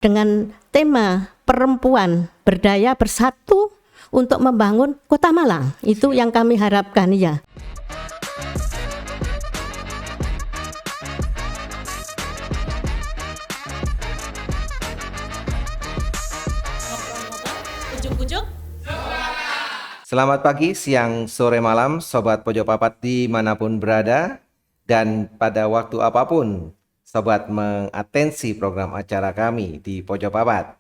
dengan tema perempuan berdaya bersatu untuk membangun Kota Malang. Itu yang kami harapkan ya. Selamat pagi, siang, sore, malam, Sobat Pojok Papat dimanapun berada. Dan pada waktu apapun, Sobat mengatensi program acara kami di Pojok Papat.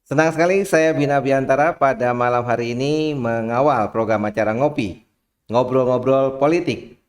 Senang sekali saya Bina Biantara pada malam hari ini mengawal program acara Ngopi, Ngobrol-ngobrol politik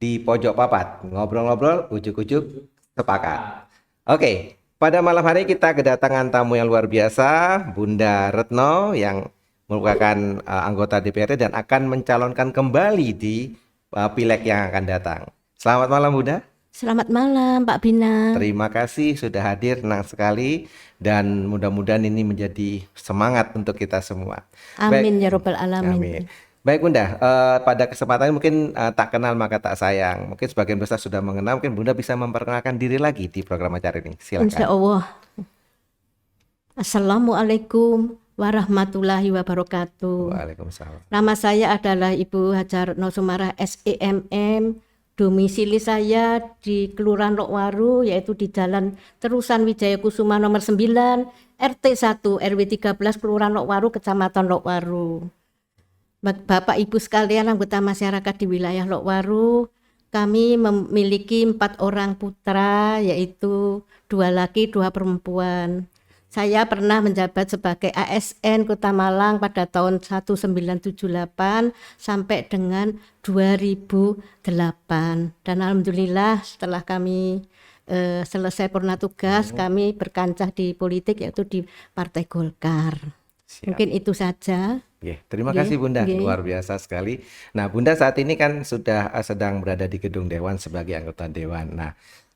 di Pojok Papat. Ngobrol-ngobrol, ujuk-ujuk, sepakat. Oke, pada malam hari kita kedatangan tamu yang luar biasa, Bunda Retno yang merupakan anggota DPRD dan akan mencalonkan kembali di pileg yang akan datang. Selamat malam Bunda. Selamat malam Pak Bina. Terima kasih sudah hadir, senang sekali dan mudah-mudahan ini menjadi semangat untuk kita semua. Amin ya Rabbal Alamin. Amin. Baik Bunda, pada kesempatan ini mungkin tak kenal maka tak sayang. Mungkin sebagian besar sudah mengenal, mungkin Bunda bisa memperkenalkan diri lagi di program acara ini. Silakan. Insya Allah. Assalamualaikum warahmatullahi wabarakatuh. Waalaikumsalam. Nama saya adalah Ibu Hajar Retno Sumarah SEMM. Domisili saya di Kelurahan Lokwaru, yaitu di Jalan Terusan Wijaya Kusuma nomor 9 RT 1 RW 13 Kelurahan Lokwaru, Kecamatan Lokwaru. Bapak Ibu sekalian anggota masyarakat di wilayah Lokwaru, kami memiliki 4 orang putra, yaitu 2 laki 2 perempuan. Saya pernah menjabat sebagai ASN Kota Malang pada tahun 1978 sampai dengan 2008. Dan alhamdulillah setelah kami selesai purna tugas, kami berkancah di politik yaitu di Partai Golkar. Siap. Mungkin itu saja. Terima kasih Bunda, luar biasa sekali. Nah Bunda saat ini kan sudah sedang berada di Gedung Dewan sebagai anggota Dewan. Nah,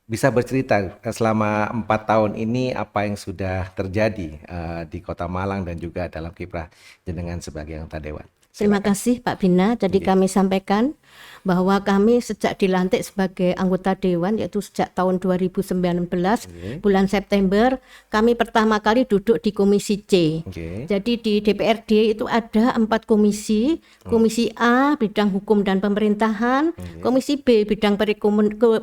bisa bercerita selama 4 tahun ini apa yang sudah terjadi di Kota Malang dan juga dalam kiprah jenengan sebagai anggota Dewan. Terima kasih Pak Bina. Jadi kami sampaikan bahwa kami sejak dilantik sebagai anggota Dewan, yaitu sejak tahun 2019 bulan September, kami pertama kali duduk di Komisi C. Jadi di DPRD itu ada 4 komisi. Komisi A bidang hukum dan pemerintahan, Komisi B bidang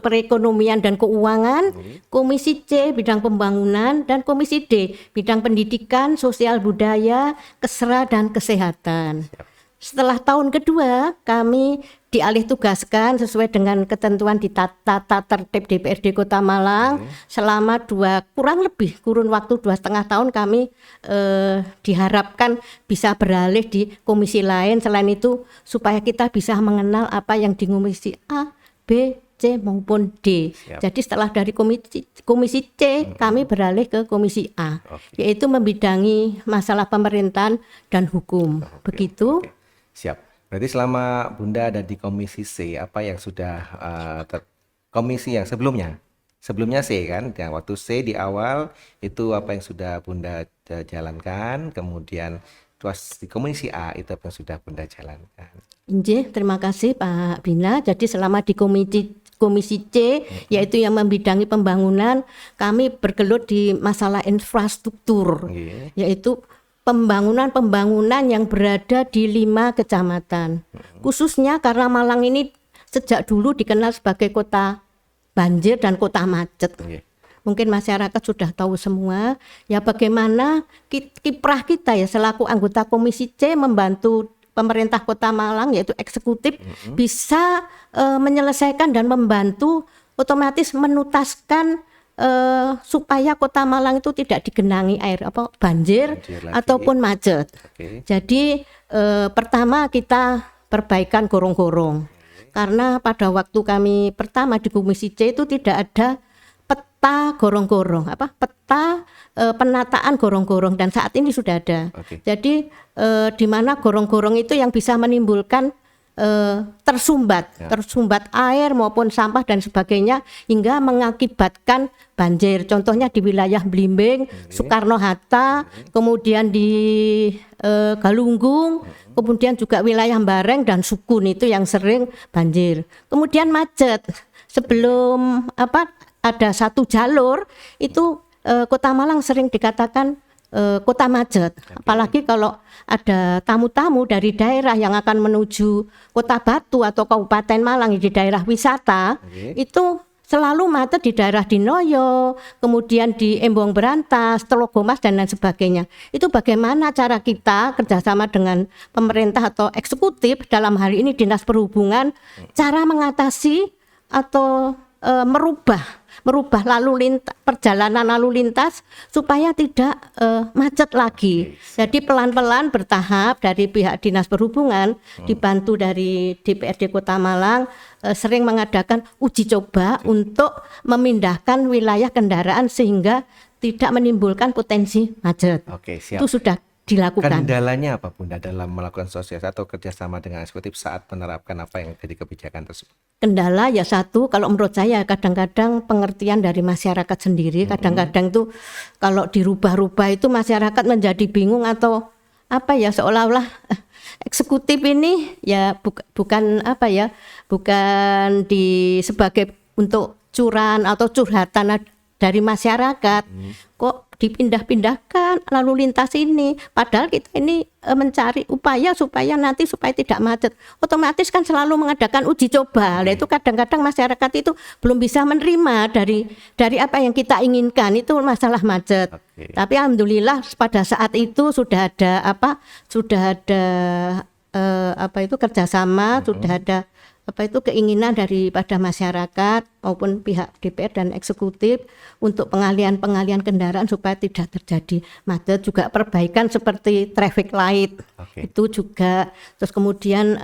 perekonomian dan keuangan, Komisi C bidang pembangunan, dan Komisi D bidang pendidikan, sosial budaya, kesra dan kesehatan. Setelah tahun kedua, kami dialih tugaskan sesuai dengan ketentuan di tata tertib DPRD Kota Malang. Selama kurun waktu 2,5 tahun kami diharapkan bisa beralih di komisi lain. Selain itu supaya kita bisa mengenal apa yang di komisi A, B, C maupun D. Jadi setelah dari komisi C kami beralih ke komisi A, yaitu membidangi masalah pemerintahan dan hukum. Begitu. Siap. Berarti selama Bunda ada di Komisi C, apa yang sudah komisi yang sebelumnya C kan, yang waktu C di awal itu apa yang sudah Bunda jalankan, kemudian di Komisi A itu apa yang sudah Bunda jalankan. Terima kasih Pak Bina. Jadi selama di Komisi C, yaitu yang membidangi pembangunan, kami bergelut di masalah infrastruktur, yaitu pembangunan yang berada di 5 kecamatan. Khususnya karena Malang ini sejak dulu dikenal sebagai kota banjir dan kota macet. Mungkin masyarakat sudah tahu semua ya bagaimana kiprah kita ya selaku anggota Komisi C membantu pemerintah Kota Malang yaitu eksekutif bisa menyelesaikan dan membantu otomatis menuntaskan supaya Kota Malang itu tidak digenangi air banjir ataupun macet. Jadi pertama kita perbaikan gorong-gorong. Karena pada waktu kami pertama di Komisi C itu tidak ada peta gorong-gorong, peta penataan gorong-gorong, dan saat ini sudah ada. Jadi di mana gorong-gorong itu yang bisa menimbulkan tersumbat air maupun sampah dan sebagainya hingga mengakibatkan banjir. Contohnya di wilayah Blimbing, Soekarno-Hatta, kemudian di Galunggung, kemudian juga wilayah Bareng dan Sukun itu yang sering banjir. Kemudian macet. Sebelum ada satu jalur itu Kota Malang sering dikatakan kota macet. Apalagi kalau ada tamu-tamu dari daerah yang akan menuju Kota Batu atau Kabupaten Malang di daerah wisata, itu selalu macet di daerah Dinoyo, kemudian di Embong Berantas, Telogomas dan lain sebagainya. Itu bagaimana cara kita kerjasama dengan pemerintah atau eksekutif, dalam hal ini Dinas Perhubungan, cara mengatasi atau merubah perjalanan lalu lintas supaya tidak macet lagi. Jadi pelan-pelan bertahap dari pihak Dinas Perhubungan dibantu dari DPRD Kota Malang sering mengadakan uji coba untuk memindahkan wilayah kendaraan sehingga tidak menimbulkan potensi macet. Oke, siap. Itu sudah dilakukan. Kendalanya apa Bunda dalam melakukan sosialisasi atau kerjasama dengan eksekutif saat menerapkan apa yang jadi kebijakan tersebut? Kendala ya satu, kalau menurut saya kadang-kadang pengertian dari masyarakat sendiri, kadang-kadang tuh kalau dirubah-rubah itu masyarakat menjadi bingung atau apa ya, seolah-olah eksekutif ini ya bukan sebagai untuk curan atau curhatan dari masyarakat. Kok dipindah-pindahkan lalu lintas ini, padahal kita ini mencari upaya supaya tidak macet. Otomatis kan selalu mengadakan uji coba. Nah, itu kadang-kadang masyarakat itu belum bisa menerima dari apa yang kita inginkan, itu masalah macet. Tapi alhamdulillah pada saat itu sudah ada kerjasama, sudah ada keinginan daripada masyarakat maupun pihak DPR dan eksekutif untuk pengalihan kendaraan supaya tidak terjadi macet, juga perbaikan seperti traffic light. Itu juga, terus kemudian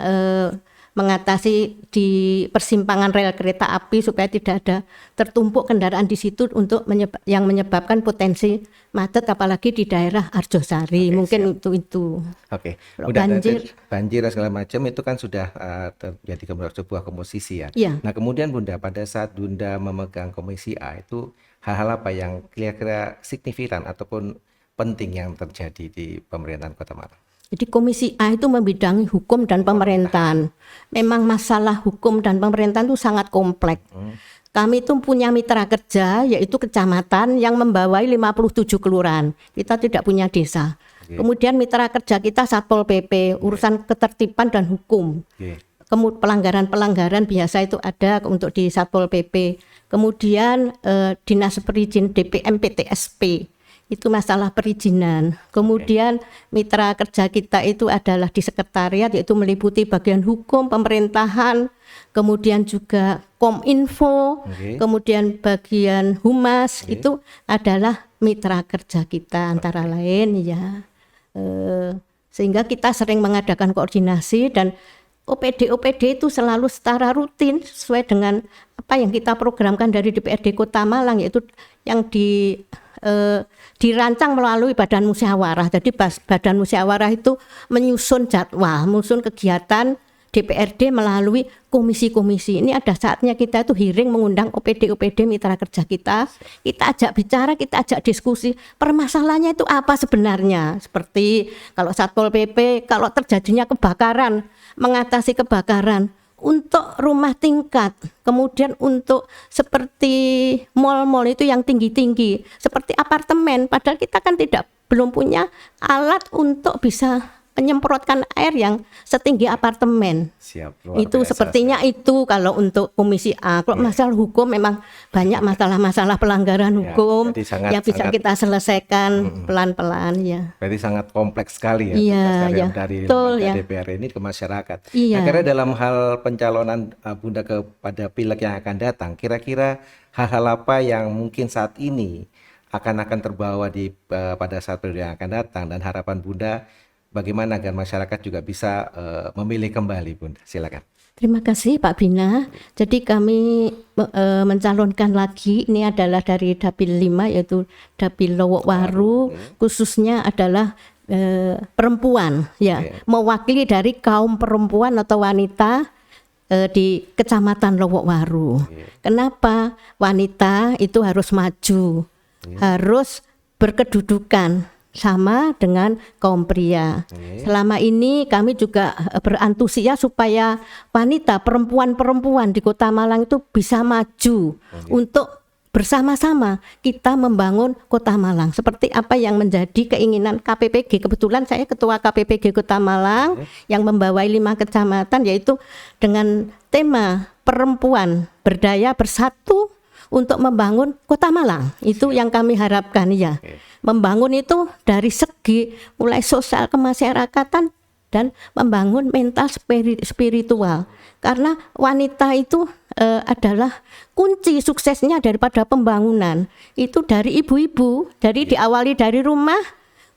mengatasi di persimpangan rel kereta api supaya tidak ada tertumpuk kendaraan di situ untuk yang menyebabkan potensi macet, apalagi di daerah Arjosari. Mungkin siap. itu. Udah banjir dan segala macam itu kan sudah terjadi sebuah komposisi ya. Nah kemudian Bunda, pada saat Bunda memegang Komisi A itu hal-hal apa yang kira-kira signifikan ataupun penting yang terjadi di pemerintahan Kota Malang? Jadi Komisi A itu membidangi hukum dan pemerintahan. Memang masalah hukum dan pemerintahan itu sangat kompleks. Kami itu punya mitra kerja yaitu kecamatan yang membawai 57 kelurahan. Kita tidak punya desa. Kemudian mitra kerja kita Satpol PP, urusan ketertiban dan hukum. Kemudian pelanggaran biasa itu ada untuk di Satpol PP. Kemudian Dinas Perizin DPM PTSP. Itu masalah perizinan. Kemudian mitra kerja kita itu adalah di sekretariat, yaitu meliputi bagian hukum, pemerintahan, kemudian juga Kominfo, kemudian bagian humas, itu adalah mitra kerja kita antara lain ya. Sehingga kita sering mengadakan koordinasi dan OPD itu selalu secara rutin sesuai dengan apa yang kita programkan dari DPRD Kota Malang, yaitu yang dirancang melalui badan musyawarah. Jadi badan musyawarah itu menyusun jadwal, menyusun kegiatan DPRD melalui komisi-komisi. Ini ada saatnya kita itu hearing, mengundang OPD mitra kerja kita ajak bicara, kita ajak diskusi permasalahannya itu apa sebenarnya. Seperti kalau Satpol PP, kalau terjadinya kebakaran, mengatasi kebakaran untuk rumah tingkat, kemudian untuk seperti mal-mal itu yang tinggi-tinggi, seperti apartemen, padahal kita kan belum punya alat untuk bisa menyemprotkan air yang setinggi apartemen. Itu sepertinya itu kalau untuk Komisi A. Kalau masalah hukum memang banyak masalah-masalah pelanggaran hukum yang bisa kita selesaikan pelan-pelan ya. Berarti sangat kompleks sekali ya, dari DPR ini ke masyarakat. Nah, karena dalam hal pencalonan Bunda kepada pileg yang akan datang, kira-kira hal-hal apa yang mungkin saat ini akan terbawa pada saat periode yang akan datang, dan harapan Bunda bagaimana agar masyarakat juga bisa memilih kembali, Bunda? Silakan. Terima kasih Pak Bina. Jadi kami mencalonkan lagi, ini adalah dari Dapil 5 yaitu Dapil Lowokwaru, khususnya adalah perempuan ya, mewakili dari kaum perempuan atau wanita di Kecamatan Lowokwaru. Kenapa wanita itu harus maju, harus berkedudukan sama dengan kaum pria. Selama ini kami juga berantusias supaya wanita, perempuan di Kota Malang itu bisa maju untuk bersama-sama kita membangun Kota Malang seperti apa yang menjadi keinginan KPPG. Kebetulan saya ketua KPPG Kota Malang yang membawai 5 kecamatan, yaitu dengan tema perempuan berdaya bersatu untuk membangun Kota Malang. Itu yang kami harapkan ya. Membangun itu dari segi mulai sosial kemasyarakatan dan membangun mental spiritual. Karena wanita itu adalah kunci suksesnya daripada pembangunan. Itu dari ibu-ibu, dari diawali dari rumah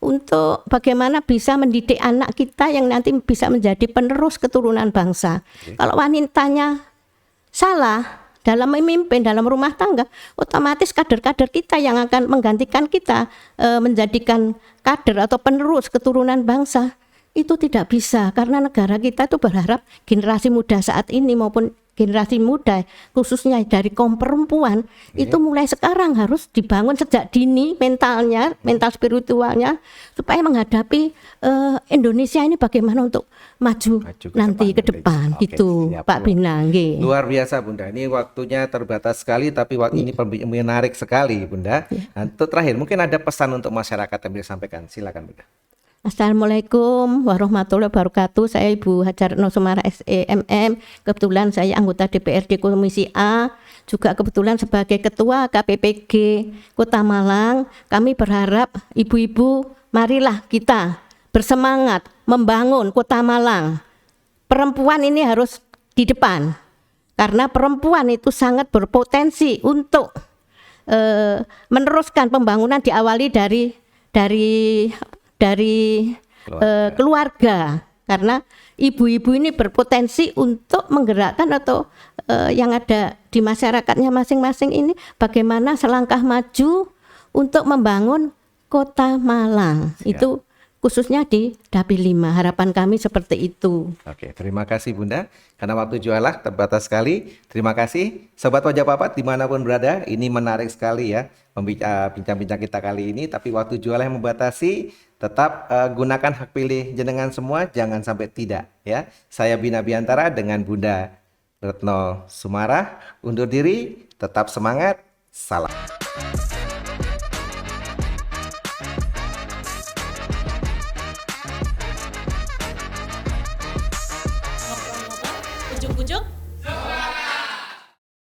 untuk bagaimana bisa mendidik anak kita yang nanti bisa menjadi penerus keturunan bangsa. Kalau wanitanya salah dalam memimpin dalam rumah tangga, otomatis kader-kader kita yang akan menggantikan kita menjadikan kader atau penerus keturunan bangsa itu tidak bisa, karena negara kita itu berharap generasi muda saat ini maupun generasi muda khususnya dari kaum perempuan itu mulai sekarang harus dibangun sejak dini mentalnya, mental spiritualnya supaya menghadapi Indonesia ini bagaimana untuk maju nanti ke depan gitu. Siap, Pak Bina. Luar biasa Bunda, ini waktunya terbatas sekali tapi waktu ini menarik sekali Bunda. Nah, itu terakhir mungkin ada pesan untuk masyarakat yang bisa sampaikan, silakan Bunda. Assalamualaikum warahmatullahi wabarakatuh. Saya Ibu Hajar Retno Sumara SEMM. Kebetulan saya anggota DPRD Komisi A, juga kebetulan sebagai Ketua KPPG Kota Malang. Kami berharap ibu-ibu, marilah kita bersemangat membangun Kota Malang. Perempuan ini harus di depan, karena perempuan itu sangat berpotensi untuk meneruskan pembangunan diawali dari keluarga, karena ibu-ibu ini berpotensi untuk menggerakkan atau yang ada di masyarakatnya masing-masing ini bagaimana selangkah maju untuk membangun Kota Malang. Siap. Itu khususnya di Dapil 5. Harapan kami seperti itu. Oke, terima kasih Bunda. Karena waktu jualah terbatas sekali. Terima kasih Sobat Pojok Papat dimanapun berada. Ini menarik sekali ya bincang-bincang kita kali ini. Tapi waktu jualah yang membatasi. Tetap gunakan hak pilih jenengan semua. Jangan sampai tidak ya. Saya Bina Biantara dengan Bunda Retno Sumara. Undur diri. Tetap semangat. Salam.